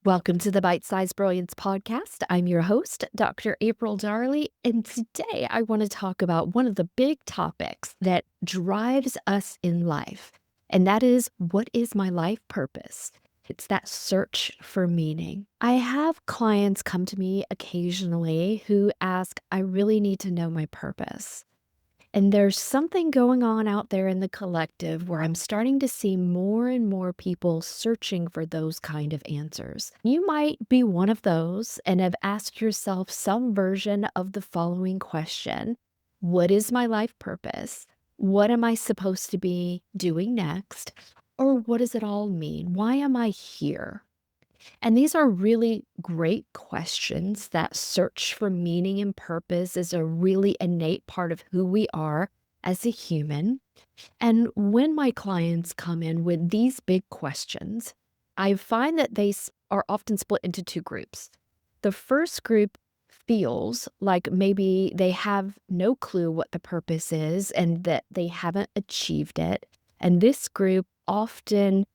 Welcome to the Bite Size Brilliance podcast. I'm your host, Dr. April Darley, and today I want to talk about one of the big topics that drives us in life, and that is, what is my life purpose? It's that search for meaning. I have clients come to me occasionally who ask, I really need to know my purpose. And there's something going on out there in the collective where I'm starting to see more and more people searching for those kind of answers. You might be one of those and have asked yourself some version of the following question: what is my life purpose? What am I supposed to be doing next? Or what does it all mean? Why am I here? And these are really great questions. That search for meaning and purpose is a really innate part of who we are as a human. And when my clients come in with these big questions, I find that are often split into two groups. The first group feels like maybe they have no clue what the purpose is and that they haven't achieved it. And this group often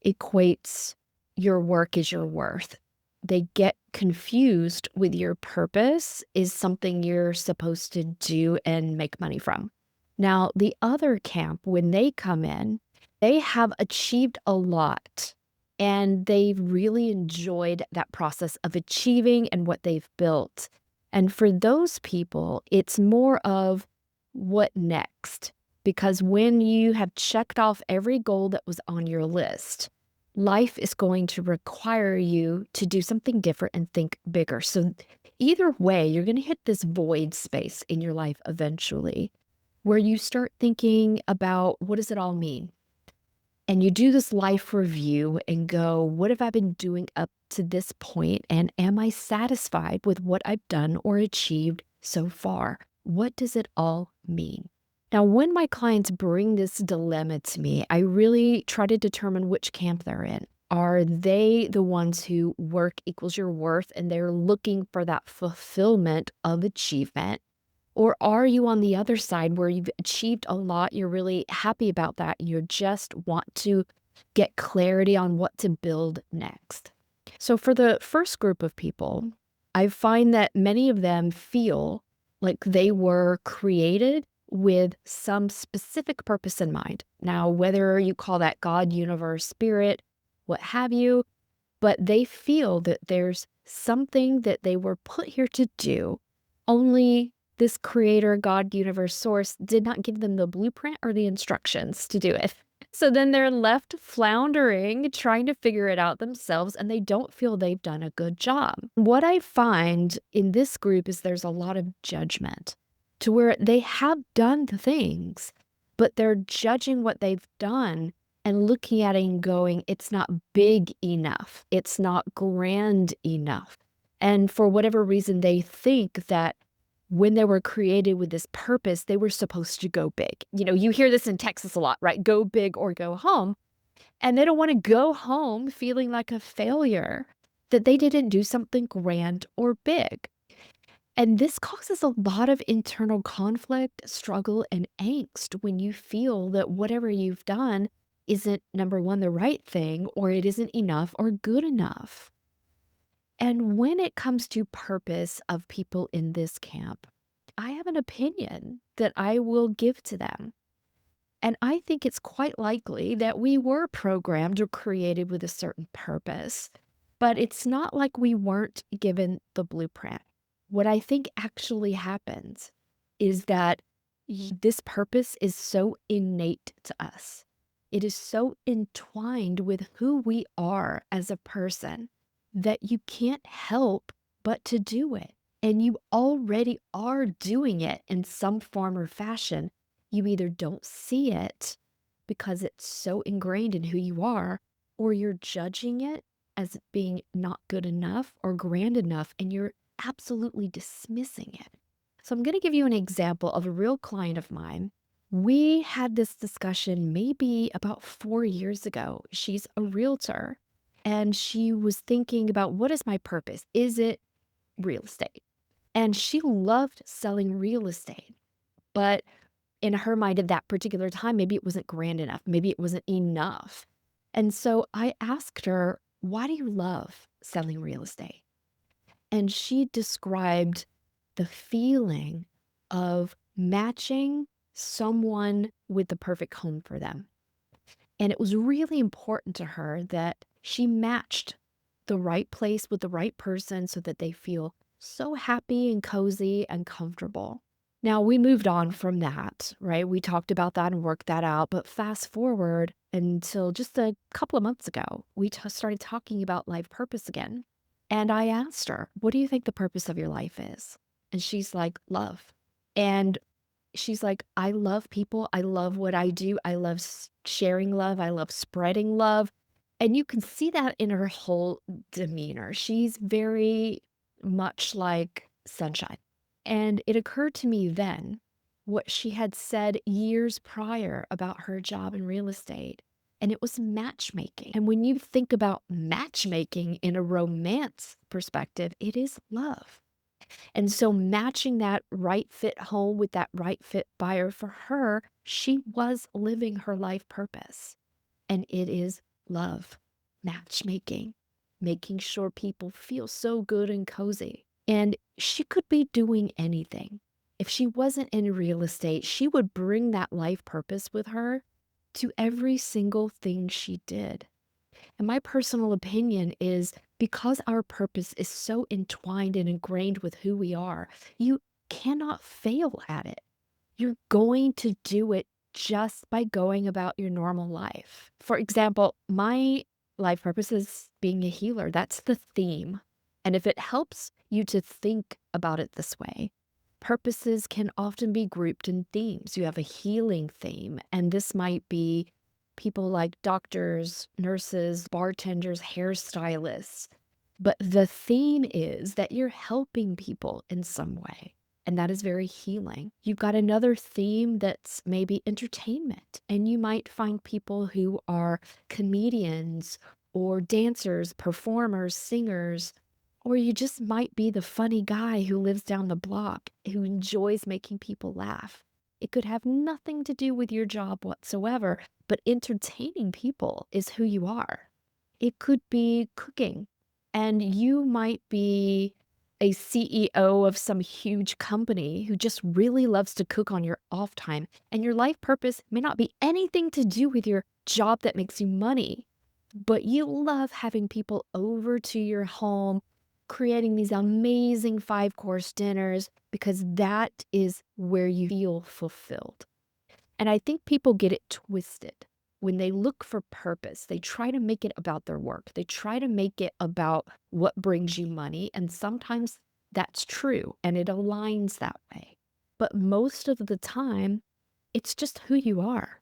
equates your work is your worth. They get confused with your purpose is something you're supposed to do and make money from. Now, the other camp, when they come in, they have achieved a lot and they've really enjoyed that process of achieving and what they've built. And for those people, it's more of what next? Because when you have checked off every goal that was on your list, life is going to require you to do something different and think bigger. So, either way, you're going to hit this void space in your life eventually where you start thinking about, what does it all mean? And you do this life review and go, what have I been doing up to this point? And am I satisfied with what I've done or achieved so far? What does it all mean? Now, when my clients bring this dilemma to me, I really try to determine which camp they're in. Are they the ones who work equals your worth and they're looking for that fulfillment of achievement? Or are you on the other side where you've achieved a lot, you're really happy about that, you just want to get clarity on what to build next? So for the first group of people, I find that many of them feel like they were created with some specific purpose in mind. Now, whether you call that God, universe, spirit, what have you, but they feel that there's something that they were put here to do, only this creator, God, universe, source did not give them the blueprint or the instructions to do it. So then they're left floundering, trying to figure it out themselves, and they don't feel they've done a good job. What I find in this group is there's a lot of judgment to where they have done the things, but they're judging what they've done and looking at it and going, it's not big enough. It's not grand enough. And for whatever reason, they think that when they were created with this purpose, they were supposed to go big. You know, you hear this in Texas a lot, right? Go big or go home. And they don't want to go home feeling like a failure, that they didn't do something grand or big. And this causes a lot of internal conflict, struggle, and angst when you feel that whatever you've done isn't, number one, the right thing, or it isn't enough or good enough. And when it comes to purpose of people in this camp, I have an opinion that I will give to them. And I think it's quite likely that we were programmed or created with a certain purpose, but it's not like we weren't given the blueprint. What I think actually happens is that this purpose is so innate to us. It is so entwined with who we are as a person that you can't help but to do it. And you already are doing it in some form or fashion. You either don't see it because it's so ingrained in who you are, or you're judging it as being not good enough or grand enough, and you're absolutely dismissing it. So I'm going to give you an example of a real client of mine. We had this discussion maybe about 4 years ago. She's a realtor and she was thinking about, what is my purpose? Is it real estate? And she loved selling real estate. But in her mind at that particular time, maybe it wasn't grand enough. Maybe it wasn't enough. And so I asked her, why do you love selling real estate? And she described the feeling of matching someone with the perfect home for them. And it was really important to her that she matched the right place with the right person so that they feel so happy and cozy and comfortable. Now, we moved on from that, right? We talked about that and worked that out. But fast forward until just a couple of months ago, we started talking about life purpose again. And I asked her, what do you think the purpose of your life is? And she's like, love. And she's like, I love people. I love what I do. I love sharing love. I love spreading love. And you can see that in her whole demeanor. She's very much like sunshine. And it occurred to me then what she had said years prior about her job in real estate. And it was matchmaking. And when you think about matchmaking in a romance perspective, it is love. And so matching that right fit home with that right fit buyer for her, she was living her life purpose. And it is love, matchmaking, making sure people feel so good and cozy. And she could be doing anything. If she wasn't in real estate, she would bring that life purpose with her to every single thing she did. And my personal opinion is because our purpose is so entwined and ingrained with who we are, you cannot fail at it. You're going to do it just by going about your normal life. For example, my life purpose is being a healer. That's the theme. And if it helps you to think about it this way, purposes can often be grouped in themes. You have a healing theme, and this might be people like doctors, nurses, bartenders, hairstylists. But the theme is that you're helping people in some way. And that is very healing. You've got another theme that's maybe entertainment. And you might find people who are comedians or dancers, performers, singers, or you just might be the funny guy who lives down the block who enjoys making people laugh. It could have nothing to do with your job whatsoever, but entertaining people is who you are. It could be cooking, and you might be a CEO of some huge company who just really loves to cook on your off time, and your life purpose may not be anything to do with your job that makes you money, but you love having people over to your home, creating these amazing 5-course dinners because that is where you feel fulfilled. And I think people get it twisted. When they look for purpose, they try to make it about their work. They try to make it about what brings you money. And sometimes that's true and it aligns that way. But most of the time, it's just who you are.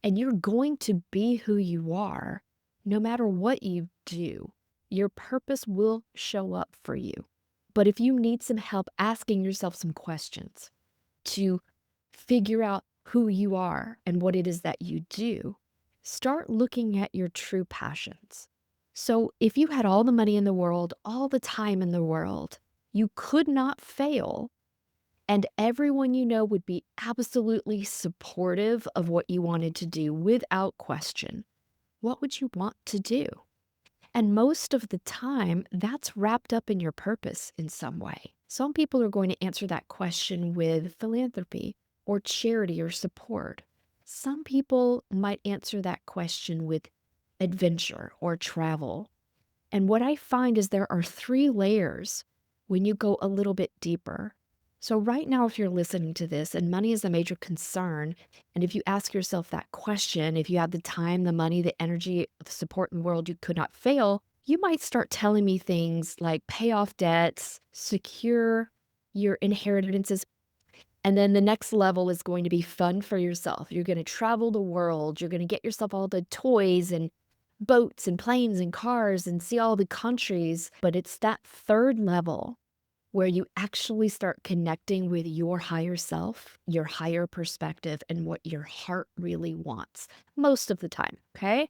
And you're going to be who you are no matter what you do. Your purpose will show up for you. But if you need some help asking yourself some questions to figure out who you are and what it is that you do, start looking at your true passions. So if you had all the money in the world, all the time in the world, you could not fail, and everyone you know would be absolutely supportive of what you wanted to do without question, what would you want to do? And most of the time, that's wrapped up in your purpose in some way. Some people are going to answer that question with philanthropy or charity or support. Some people might answer that question with adventure or travel. And what I find is there are 3 layers when you go a little bit deeper. So right now, if you're listening to this and money is a major concern, and if you ask yourself that question, if you have the time, the money, the energy, the support in the world, you could not fail, you might start telling me things like pay off debts, secure your inheritances. And then the next level is going to be fun for yourself. You're going to travel the world. You're going to get yourself all the toys and boats and planes and cars and see all the countries. But it's that third level where you actually start connecting with your higher self, your higher perspective, and what your heart really wants most of the time, okay?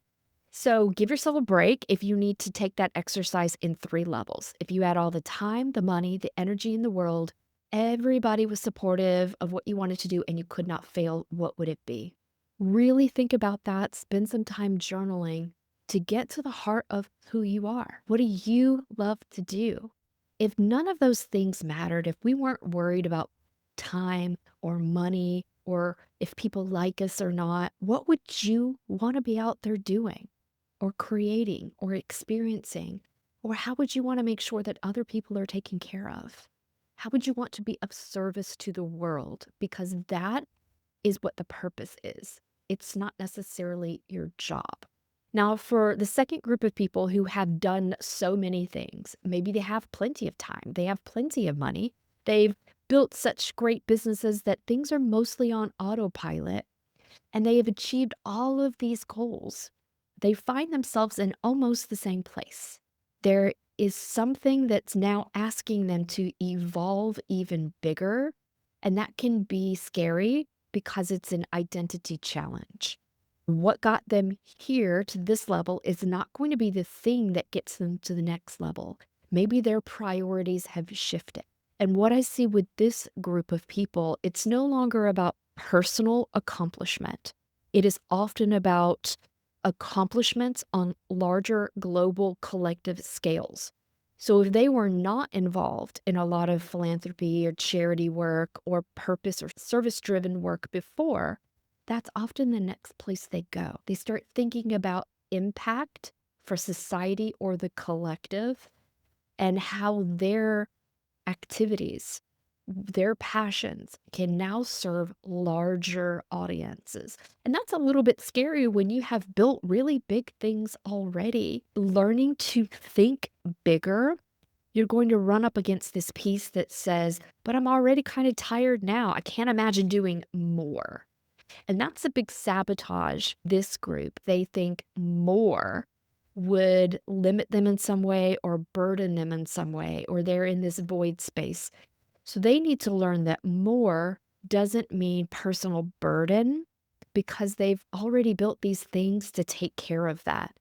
So give yourself a break if you need to take that exercise in 3 levels. If you had all the time, the money, the energy in the world, everybody was supportive of what you wanted to do, and you could not fail, what would it be? Really think about that. Spend some time journaling to get to the heart of who you are. What do you love to do? If none of those things mattered, if we weren't worried about time or money or if people like us or not, what would you want to be out there doing or creating or experiencing? Or how would you want to make sure that other people are taken care of? How would you want to be of service to the world? Because that is what the purpose is. It's not necessarily your job. Now, for the second group of people who have done so many things, maybe they have plenty of time, they have plenty of money, they've built such great businesses that things are mostly on autopilot, and they have achieved all of these goals. They find themselves in almost the same place. There is something that's now asking them to evolve even bigger, and that can be scary because it's an identity challenge. What got them here to this level is not going to be the thing that gets them to the next level. Maybe their priorities have shifted. And what I see with this group of people, it's no longer about personal accomplishment. It is often about accomplishments on larger global collective scales. So if they were not involved in a lot of philanthropy or charity work or purpose or service driven work before, that's often the next place they go. They start thinking about impact for society or the collective and how their activities, their passions can now serve larger audiences. And that's a little bit scary when you have built really big things already. Learning to think bigger, you're going to run up against this piece that says, but I'm already kind of tired now. I can't imagine doing more. And that's a big sabotage. This group, they think more would limit them in some way or burden them in some way, or they're in this void space. So they need to learn that more doesn't mean personal burden because they've already built these things to take care of that.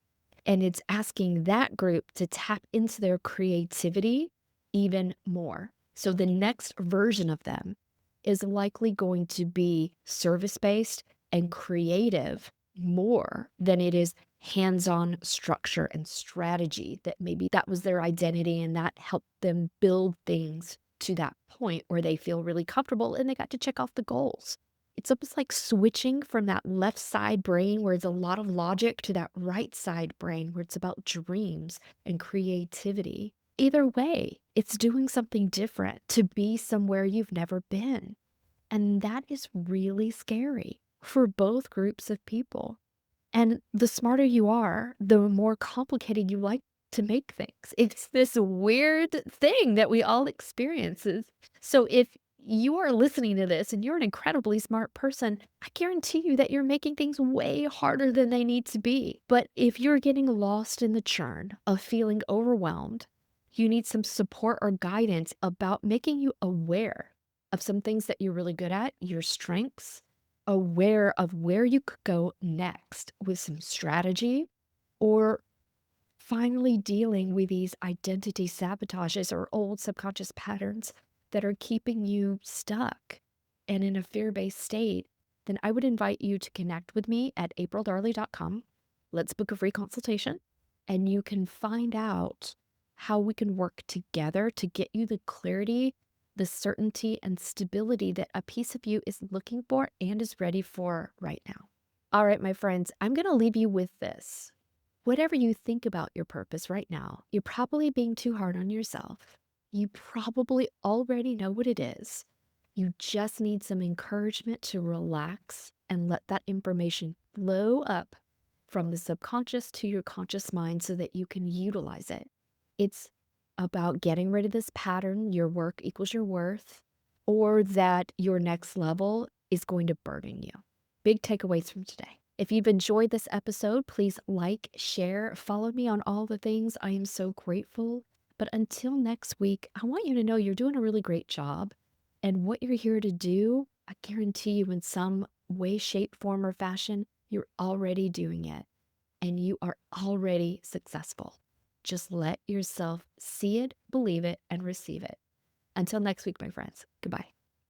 And it's asking that group to tap into their creativity even more. So the next version of them is likely going to be service-based and creative more than it is hands-on structure and strategy, that maybe that was their identity and that helped them build things to that point where they feel really comfortable and they got to check off the goals. It's almost like switching from that left side brain where it's a lot of logic to that right side brain where it's about dreams and creativity. Either way, it's doing something different to be somewhere you've never been. And that is really scary for both groups of people. And the smarter you are, the more complicated you like to make things. It's this weird thing that we all experiences. So if you are listening to this and you're an incredibly smart person, I guarantee you that you're making things way harder than they need to be. But if you're getting lost in the churn of feeling overwhelmed, you need some support or guidance about making you aware of some things that you're really good at, your strengths, aware of where you could go next with some strategy, or finally dealing with these identity sabotages or old subconscious patterns that are keeping you stuck and in a fear-based state, then I would invite you to connect with me at aprildarley.com. Let's book a free consultation and you can find out how we can work together to get you the clarity, the certainty, and stability that a piece of you is looking for and is ready for right now. All right, my friends, I'm going to leave you with this. Whatever you think about your purpose right now, you're probably being too hard on yourself. You probably already know what it is. You just need some encouragement to relax and let that information flow up from the subconscious to your conscious mind so that you can utilize it. It's about getting rid of this pattern, your work equals your worth, or that your next level is going to burden you. Big takeaways from today. If you've enjoyed this episode, please like, share, follow me on all the things. I am so grateful. But until next week, I want you to know you're doing a really great job. And what you're here to do, I guarantee you in some way, shape, form, or fashion, you're already doing it. And you are already successful. Just let yourself see it, believe it, and receive it. Until next week, my friends. Goodbye.